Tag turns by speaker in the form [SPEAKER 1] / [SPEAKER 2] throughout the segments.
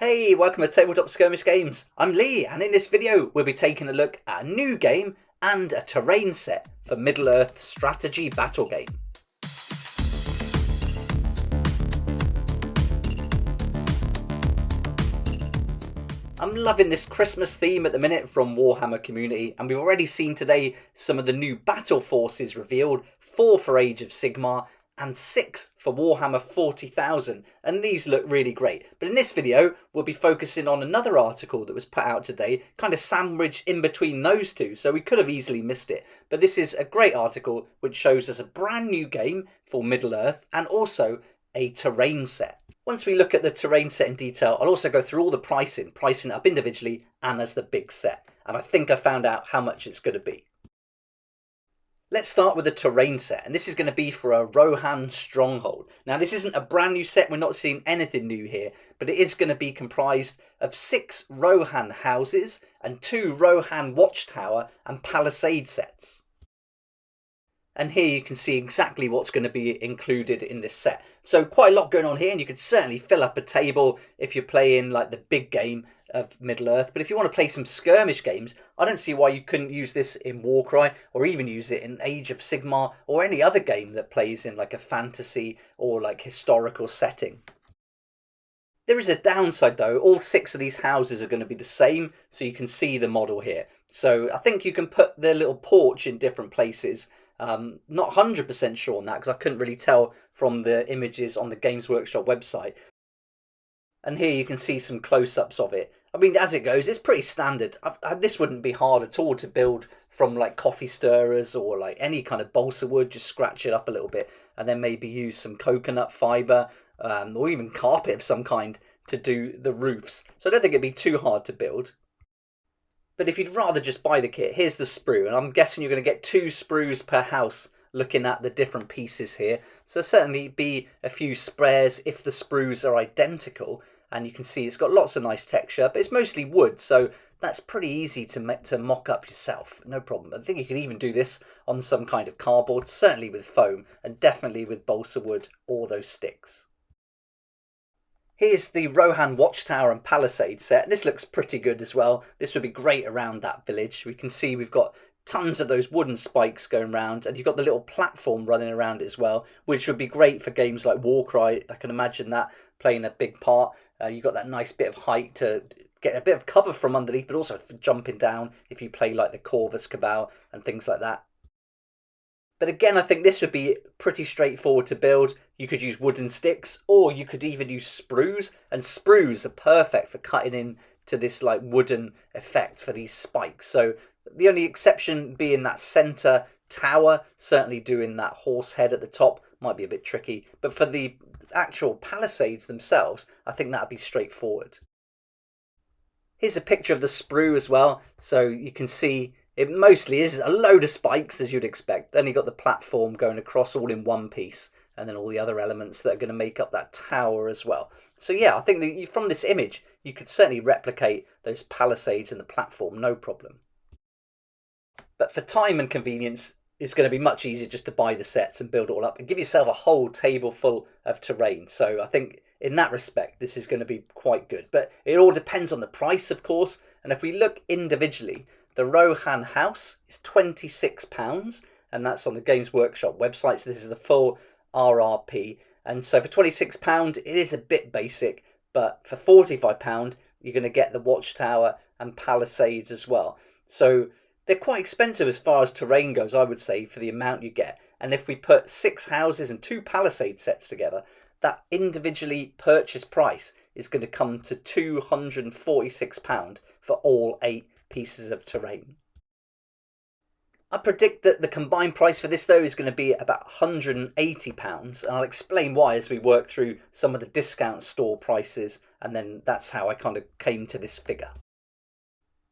[SPEAKER 1] Hey, welcome to Tabletop Skirmish Games. I'm Lee, and in this video we'll be taking a look at a new game and a terrain set for Middle-earth strategy battle game. I'm loving this Christmas theme at the minute from Warhammer community, and we've already seen today some of the new battle forces revealed, 4 for Age of Sigmar and 6 for Warhammer 40,000, and these look really great. But in this video we'll be focusing on another article that was put out today, kind of sandwiched in between those two, so we could have easily missed it. But this is a great article which shows us a brand new game for Middle-earth and also a terrain set. Once we look at the terrain set in detail, I'll also go through all the pricing it up individually and as the big set, and I think I found out how much it's going to be. Let's start with the terrain set, and this is going to be for a Rohan Stronghold. Now this isn't a brand new set, we're not seeing anything new here, but it is going to be comprised of 6 Rohan houses and 2 Rohan Watchtower and Palisade sets. And here you can see exactly what's going to be included in this set. So quite a lot going on here, and you could certainly fill up a table if you're playing like the big game of Middle-earth. But if you want to play some skirmish games, I don't see why you couldn't use this in Warcry, or even use it in Age of Sigmar, or any other game that plays in like a fantasy or like historical setting. There is a downside though, all 6 of these houses are going to be the same, so you can see the model here. So I think you can put their little porch in different places. Not 100% sure on that because I couldn't really tell from the images on the Games Workshop website. And here you can see some close-ups of it. I mean, as it goes, it's pretty standard. This wouldn't be hard at all to build from like coffee stirrers or like any kind of balsa wood. Just scratch it up a little bit and then maybe use some coconut fibre or even carpet of some kind to do the roofs. So I don't think it'd be too hard to build. But if you'd rather just buy the kit, here's the sprue, and I'm guessing you're going to get 2 sprues per house looking at the different pieces here. So certainly be a few spares if the sprues are identical, and you can see it's got lots of nice texture, but it's mostly wood, so that's pretty easy to mock up yourself, no problem. I think you could even do this on some kind of cardboard, certainly with foam, and definitely with balsa wood or those sticks. Here's the Rohan Watchtower and Palisade set. This looks pretty good as well. This would be great around that village. We can see we've got tons of those wooden spikes going around, and you've got the little platform running around it as well, which would be great for games like Warcry. I can imagine that playing a big part. You've got that nice bit of height to get a bit of cover from underneath, but also for jumping down if you play like the Corvus Cabal and things like that. But again, I think this would be pretty straightforward to build. You could use wooden sticks, or you could even use sprues, and sprues are perfect for cutting into this like wooden effect for these spikes. So the only exception being that centre tower, certainly doing that horse head at the top might be a bit tricky. But for the actual palisades themselves, I think that'd be straightforward. Here's a picture of the sprue as well, so you can see it mostly is a load of spikes as you'd expect. Then you've got the platform going across all in one piece, and then all the other elements that are going to make up that tower as well. So yeah, I think that from this image you could certainly replicate those palisades and the platform, no problem. But for time and convenience, it's going to be much easier just to buy the sets and build it all up and give yourself a whole table full of terrain. So I think in that respect this is going to be quite good. But it all depends on the price, of course, and if we look individually, the Rohan house is £26, and that's on the Games Workshop website, so this is the full RRP. And so for £26, it is a bit basic, but for £45, you're going to get the Watchtower and Palisades as well. So they're quite expensive as far as terrain goes, I would say, for the amount you get. And if we put 6 houses and 2 Palisade sets together, that individually purchase price is going to come to £246 for all 8 pieces of terrain. I predict that the combined price for this though is going to be about £180, and I'll explain why as we work through some of the discount store prices, and then that's how I kind of came to this figure.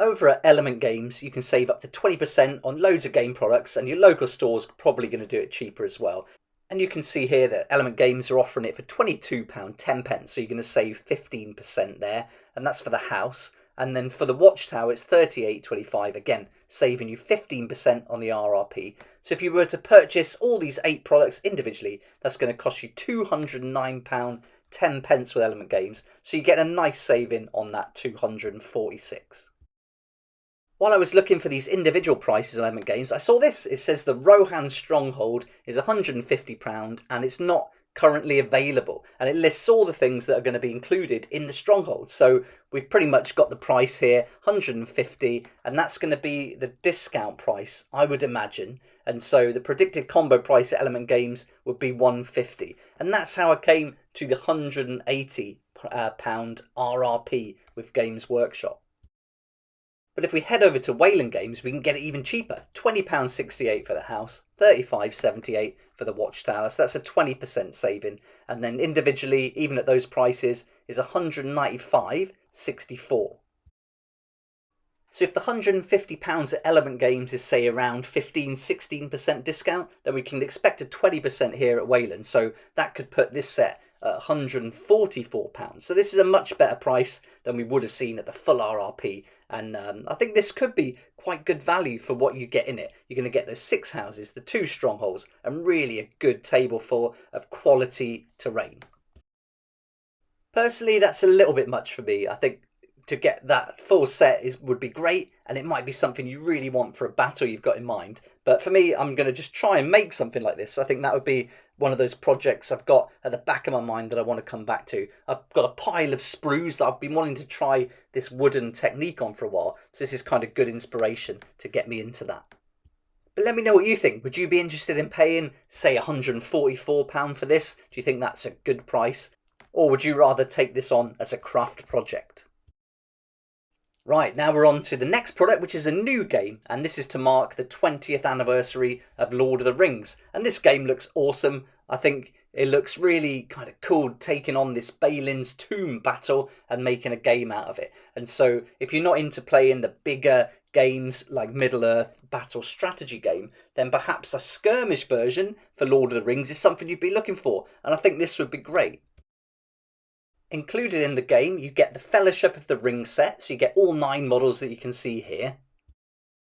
[SPEAKER 1] Over at Element Games you can save up to 20% on loads of game products, and your local stores are probably going to do it cheaper as well. And you can see here that Element Games are offering it for £22.10, so you're going to save 15% there, and that's for the house. And then for the Watchtower, it's £38.25, again, saving you 15% on the RRP. So if you were to purchase all these 8 products individually, that's going to cost you £209 10 pence with Element Games, so you get a nice saving on that 246. While I was looking for these individual prices on Element Games, I saw this. It says the Rohan Stronghold is £150 and it's not currently available. And it lists all the things that are going to be included in the Stronghold. So we've pretty much got the price here, 150, and that's going to be the discount price, I would imagine. And so the predicted combo price at Element Games would be 150. And that's how I came to the £180 RRP with Games Workshop. But if we head over to Wayland Games, we can get it even cheaper. £20.68 for the house, £35.78 for the watchtower. So that's a 20% saving. And then individually, even at those prices, is £195.64. So if the £150 at Element Games is, say, around 15-16% discount, then we can expect a 20% here at Wayland. So that could put this set at £144. So this is a much better price than we would have seen at the full RRP. And I think this could be quite good value for what you get in it. You're going to get those 6 houses, the 2 strongholds, and really a good table full of quality terrain. Personally, that's a little bit much for me. I think to get that full set would be great, and it might be something you really want for a battle you've got in mind. But for me, I'm going to just try and make something like this. I think that would be one of those projects I've got at the back of my mind that I want to come back to. I've got a pile of sprues that I've been wanting to try this wooden technique on for a while. So this is kind of good inspiration to get me into that. But let me know what you think. Would you be interested in paying, say, £144 for this? Do you think that's a good price? Or would you rather take this on as a craft project? Right, now we're on to the next product, which is a new game, and this is to mark the 20th anniversary of Lord of the Rings. And this game looks awesome. I think it looks really kind of cool, taking on this Balin's Tomb battle and making a game out of it. And so if you're not into playing the bigger games like Middle-earth battle strategy game, then perhaps a skirmish version for Lord of the Rings is something you'd be looking for. And I think this would be great. Included in the game, you get the Fellowship of the Ring set, so you get all 9 models that you can see here.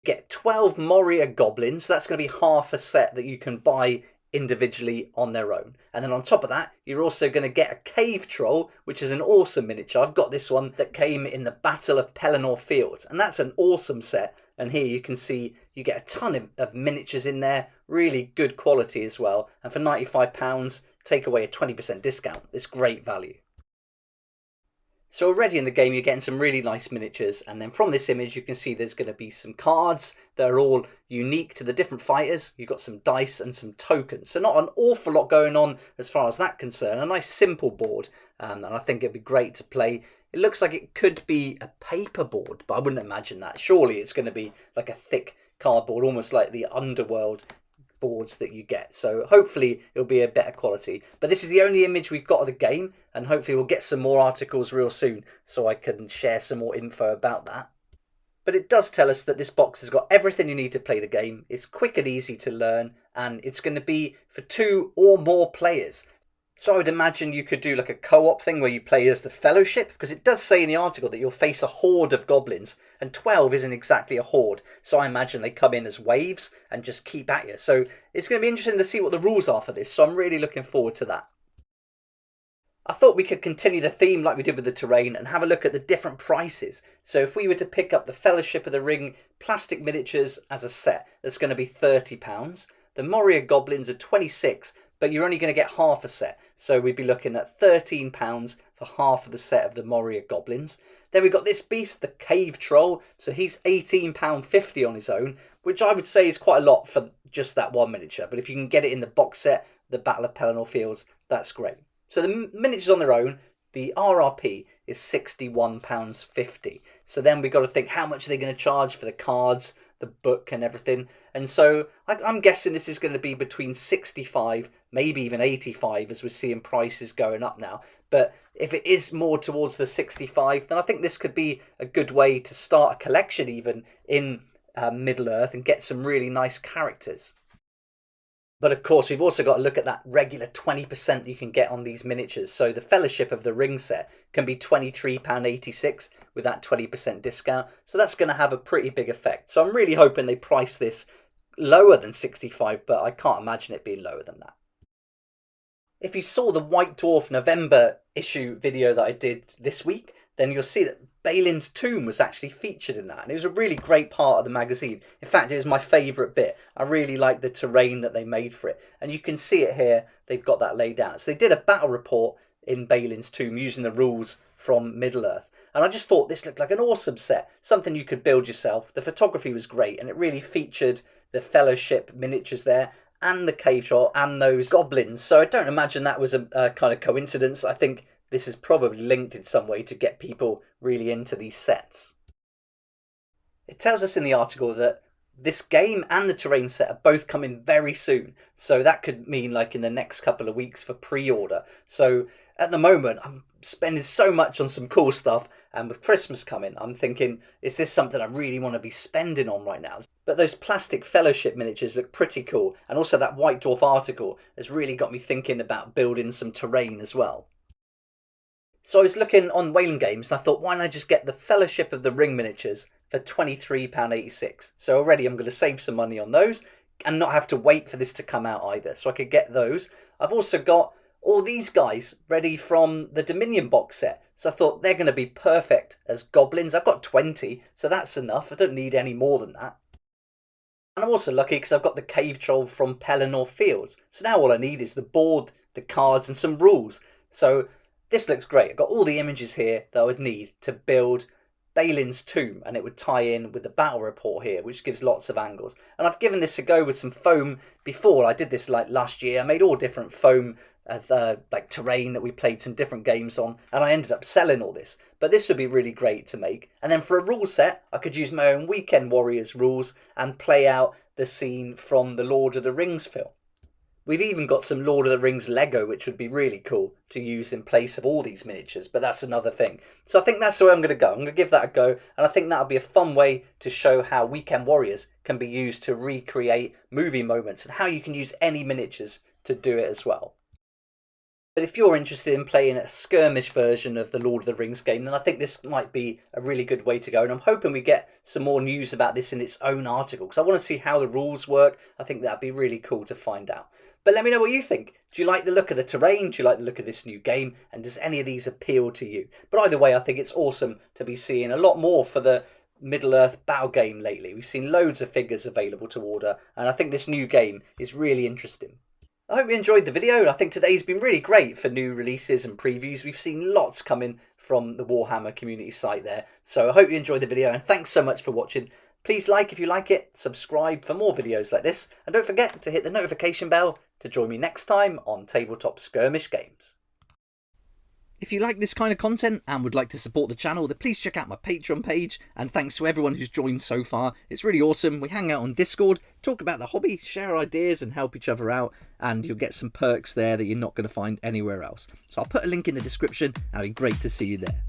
[SPEAKER 1] You get 12 Moria Goblins, so that's going to be half a set that you can buy individually on their own. And then on top of that, you're also going to get a Cave Troll, which is an awesome miniature. I've got this one that came in the Battle of Pelennor Fields, and that's an awesome set. And here you can see you get a ton of miniatures in there, really good quality as well. And for £95, take away a 20% discount. It's great value. So already in the game you're getting some really nice miniatures, and then from this image you can see there's going to be some cards that are all unique to the different fighters. You've got some dice and some tokens, so not an awful lot going on as far as that concerned. A nice simple board, and I think it'd be great to play. It looks like it could be a paper board, but I wouldn't imagine that. Surely it's going to be like a thick cardboard, almost like the Underworld boards that you get, so hopefully it'll be a better quality. But this is the only image we've got of the game, and hopefully we'll get some more articles real soon so I can share some more info about that. But it does tell us that this box has got everything you need to play the game. It's quick and easy to learn, and it's going to be for 2 or more players. So I would imagine you could do like a co-op thing where you play as the Fellowship, because it does say in the article that you'll face a horde of goblins, and 12 isn't exactly a horde. So I imagine they come in as waves and just keep at you. So it's going to be interesting to see what the rules are for this. So I'm really looking forward to that. I thought we could continue the theme like we did with the terrain and have a look at the different prices. So if we were to pick up the Fellowship of the Ring plastic miniatures as a set, that's going to be £30. The Moria Goblins are £26, but you're only going to get half a set. So we'd be looking at £13 for half of the set of the Moria Goblins. Then we've got this beast, the Cave Troll. So he's £18.50 on his own, which I would say is quite a lot for just that one miniature. But if you can get it in the box set, the Battle of Pelennor Fields, that's great. So the miniatures on their own, the RRP is £61.50. So then we've got to think, how much are they going to charge for the cards, the book and everything? And so I'm guessing this is going to be between 65, maybe even 85, as we're seeing prices going up now. But if it is more towards the 65, then I think this could be a good way to start a collection even in Middle-earth and get some really nice characters. But of course, we've also got to look at that regular 20% that you can get on these miniatures. So the Fellowship of the Ring set can be £23.86 with that 20% discount. So that's going to have a pretty big effect. So I'm really hoping they price this lower than 65, but I can't imagine it being lower than that. If you saw the White Dwarf November issue video that I did this week, then you'll see that Balin's tomb was actually featured in that, and it was a really great part of the magazine. In fact, it was my favourite bit. I really like the terrain that they made for it, and you can see it here. They've got that laid out. So they did a battle report in Balin's tomb using the rules from Middle-earth, and I just thought this looked like an awesome set, something you could build yourself. The photography was great, and it really featured the Fellowship miniatures there, and the cave troll, and those goblins. So I don't imagine that was a kind of coincidence. I think this is probably linked in some way to get people really into these sets. It tells us in the article that this game and the terrain set are both coming very soon. So that could mean like in the next couple of weeks for pre-order. So at the moment, I'm spending so much on some cool stuff, and with Christmas coming, I'm thinking, is this something I really want to be spending on right now? But those plastic Fellowship miniatures look pretty cool, and also that White Dwarf article has really got me thinking about building some terrain as well. So I was looking on Whaling Games, and I thought, why not just get the Fellowship of the Ring miniatures for £23.86? So already I'm going to save some money on those and not have to wait for this to come out either. So I could get those. I've also got all these guys ready from the Dominion box set. So I thought they're going to be perfect as goblins. I've got 20, so that's enough. I don't need any more than that. And I'm also lucky because I've got the cave troll from Pelennor Fields. So now all I need is the board, the cards, and some rules. So this looks great. I've got all the images here that I would need to build Balin's tomb, and it would tie in with the battle report here, which gives lots of angles. And I've given this a go with some foam before. I did this like last year. I made all different foam like terrain that we played some different games on, and I ended up selling all this. But this would be really great to make. And then for a rule set, I could use my own Weekend Warriors rules and play out the scene from the Lord of the Rings film. We've even got some Lord of the Rings Lego, which would be really cool to use in place of all these miniatures, but that's another thing. So I think that's where I'm going to go. I'm going to give that a go, and I think that'll be a fun way to show how Weekend Warriors can be used to recreate movie moments, and how you can use any miniatures to do it as well. But if you're interested in playing a skirmish version of the Lord of the Rings game, then I think this might be a really good way to go. And I'm hoping we get some more news about this in its own article, because I want to see how the rules work. I think that'd be really cool to find out. But let me know what you think. Do you like the look of the terrain? Do you like the look of this new game? And does any of these appeal to you? But either way, I think it's awesome to be seeing a lot more for the Middle-earth battle game lately. We've seen loads of figures available to order, and I think this new game is really interesting. I hope you enjoyed the video. I think today's been really great for new releases and previews. We've seen lots coming from the Warhammer community site there. So I hope you enjoyed the video, and thanks so much for watching. Please like if you like it, subscribe for more videos like this, and don't forget to hit the notification bell to join me next time on Tabletop Skirmish Games. If you like this kind of content and would like to support the channel, then please check out my Patreon page, and thanks to everyone who's joined so far. It's really awesome. We hang out on Discord, talk about the hobby, share ideas and help each other out, and you'll get some perks there that you're not going to find anywhere else. So I'll put a link in the description, and it'll be great to see you there.